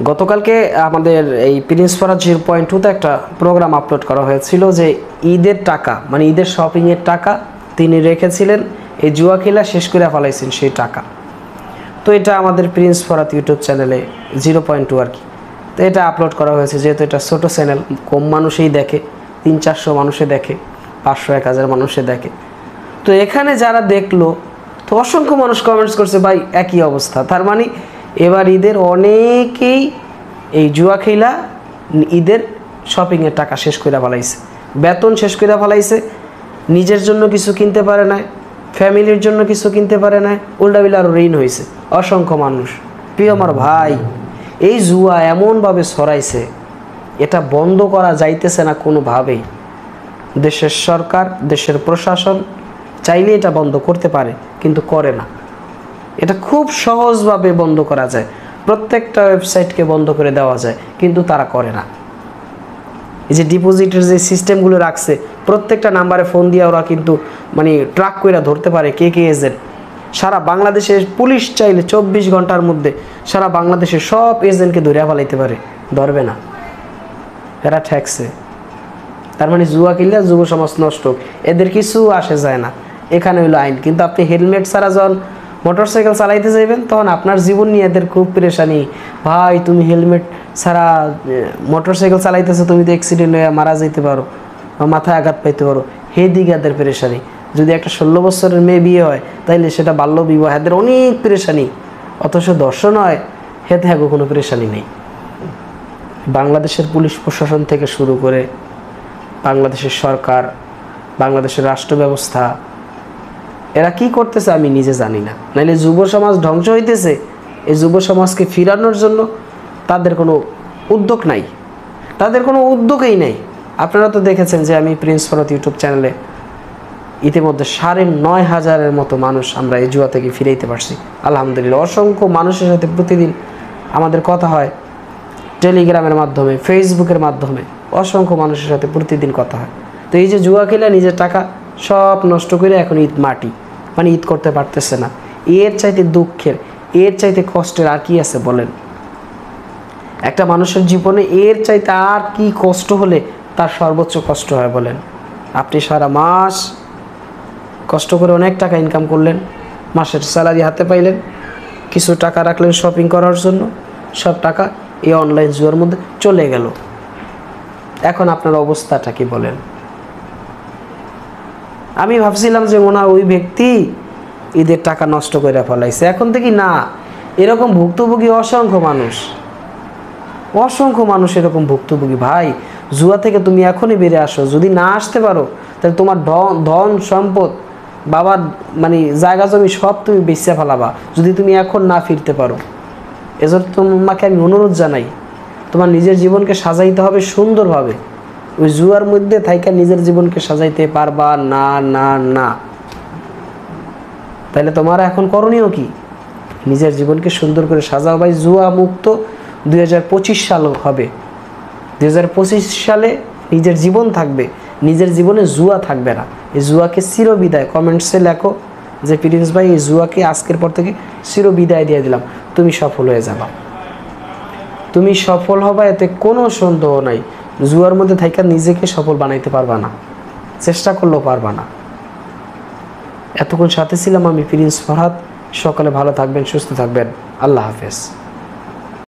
গতকালকে আমাদের এই প্রিন্স ফরহাদ 0.2 তে একটা প্রোগ্রাম আপলোড করা হয়েছিল যে ঈদের টাকা মানে ঈদের শপিংয়ের টাকা তিনি রেখেছিলেন এই জুয়া খেলা শেষ করে ফেলাইছেন সেই টাকা। তো এটা আমাদের প্রিন্স ফরহাদ ইউটিউব চ্যানেলে 0.2 আর কি। তো এটা আপলোড করা হয়েছে, যেহেতু এটা ছোটো চ্যানেল, কম মানুষই দেখে, 300-400 মানুষে দেখে, 500-1000 মানুষে দেখে। তো এখানে যারা দেখলো তো অসংখ্য মানুষ কমেন্টস করছে ভাই একই অবস্থা, তার মানে এবার ঈদের অনেকেই এই জুয়া খেলা ঈদের শপিংয়ের টাকা শেষ করে ফেলাইছে, বেতন শেষ করে ফেলাইছে, নিজের জন্য কিছু কিনতে পারে না, ফ্যামিলির জন্য কিছু কিনতে পারে না, উল্টাবিল আরও ঋণ হয়েছে অসংখ্য মানুষ। প্রিয় আমার ভাই, এই জুয়া এমনভাবে ছড়াইছে, এটা বন্ধ করা যাইতেছে না কোনোভাবেই। দেশের সরকার, দেশের প্রশাসন চাইলে এটা বন্ধ করতে পারে, কিন্তু করে না। এটা খুব সহজভাবে বন্ধ করা যায়, প্রত্যেকটা ওয়েবসাইটকে বন্ধ করে দেওয়া যায়, কিন্তু তারা করে না। এই যে ডিপোজিটের যে সিস্টেমগুলো রাখছে, প্রত্যেকটা নাম্বারে ফোন দিয়ে ওরা কিন্তু মানে ট্র্যাক করে ধরতে পারে কে কে এজেন্ট। সারা বাংলাদেশে পুলিশ চাইলে 24 ঘন্টার মধ্যে সারা বাংলাদেশের সব এজেন্টকে ধরে ফেলাইতে পারে, ধরবে না, এরা ঠেকছে। তার মানে জুয়া কিনলে যুব সমাজ নষ্ট, এদের কিছু আসে যায় না, এখানে হইলো আইন। কিন্তু আপনি হেলমেট ছাড়া যখন মোটরসাইকেল চালাইতে যাইবেন তখন আপনার জীবন নিয়ে এদের খুব পেরেশানি। ভাই তুমি হেলমেট ছাড়া মোটরসাইকেল চালাইতেছো, তুমি তো অ্যাক্সিডেন্ট হয়ে মারা যেতে পারো, মাথায় আঘাত পাইতে পারো, হে দিকে এদের পেরেশানি। যদি একটা 16 বছরের মেয়ে বিয়ে হয় তাইলে সেটা বাল্য বিবাহ, এদের অনেক পেরেশানি। অথচ দর্শন হয় হেতে হ্যাগো কোনো পেরেশানি নেই। বাংলাদেশের পুলিশ প্রশাসন থেকে শুরু করে বাংলাদেশের সরকার, বাংলাদেশের রাষ্ট্র ব্যবস্থা, এরা কি করতেছে আমি নিজে জানি না। নাইলে যুব সমাজ ধ্বংস হইতেছে, এই যুব সমাজকে ফিরানোর জন্য তাদের কোনো উদ্যোগ নাই, তাদের কোনো উদ্যোগই নেই। আপনারা তো দেখেছেন যে আমি প্রিন্স ফরহাদ ইউটিউব চ্যানেলে ইতিমধ্যে 9500-এর মতো মানুষ আমরা এই জুয়া থেকে ফিরাইতে পারছি আলহামদুলিল্লাহ। অসংখ্য মানুষের সাথে প্রতিদিন আমাদের কথা হয়, টেলিগ্রামের মাধ্যমে, ফেসবুকের মাধ্যমে অসংখ্য মানুষের সাথে প্রতিদিন কথা হয়। তো এই যে জুয়া খেলা নিজের টাকা সব নষ্ট করে এখন ঈদ মাটি, মানে ঈদ করতে পারতেছে না। এর চাইতে দুঃখের, এর চাইতে কষ্টের আর কি আছে বলেন? একটা মানুষের জীবনে এর চাইতে আর কি কষ্ট হলে তার সর্বোচ্চ কষ্ট হয় বলেন? আপনি সারা মাস কষ্ট করে অনেক টাকা ইনকাম করলেন, মাসের স্যালারি হাতে পাইলেন, কিছু টাকা রাখলেন শপিং করার জন্য, সব টাকা এই অনলাইন জুয়ার মধ্যে চলে গেল। এখন আপনার অবস্থাটা কি বলেন? আমি ভাবছিলাম যে মনে হয় ওই ব্যক্তি ঈদের টাকা নষ্ট করে ফেলাইছে, এখন থেকে না, এরকম ভুক্তভোগী অসংখ্য মানুষ, অসংখ্য মানুষ এরকম ভুক্তভোগী। ভাই জুয়া থেকে তুমি এখনই বেরিয়ে আসো, যদি না আসতে পারো তাহলে তোমার ধন সম্পদ, বাবার মানে জায়গা জমি সব তুমি বেচে ফেলাবা যদি তুমি এখন না ফিরতে পারো। এজন্য তোমাকে আমি অনুরোধ জানাই, তোমার নিজের জীবনকে সাজাইতে হবে সুন্দরভাবে। ওই জুয়ার মধ্যে থাইকা নিজের জীবনকে সাজাইতে পারবা না, না না। তাহলে তোমার এখন করণীয় কি? নিজের জীবনকে সুন্দর করে সাজাও ভাই। জুয়া মুক্ত 2025 সাল হবে। 2025 সালে নিজের জীবন থাকবে, নিজের জীবনে জুয়া থাকবে না। এই জুয়াকে চিরবিদায়, কমেন্টসে লেখো যে প্রিন্স ভাই এই জুয়াকে আজকের পর থেকে চিরবিদায় দিয়ে দিলাম। তুমি সফল হয়ে যাবা, তুমি সফল হবা, এতে কোনো সন্দেহ নাই। জুয়ার মধ্যে থাইকা নিজেকে সফল বানাইতে পারবা না, চেষ্টা করলেও পারবা না। এতক্ষণ সাথে ছিলাম আমি প্রিন্স ফরহাদ। সকালে ভালো থাকবেন, সুস্থ থাকবেন। আল্লাহ হাফেজ।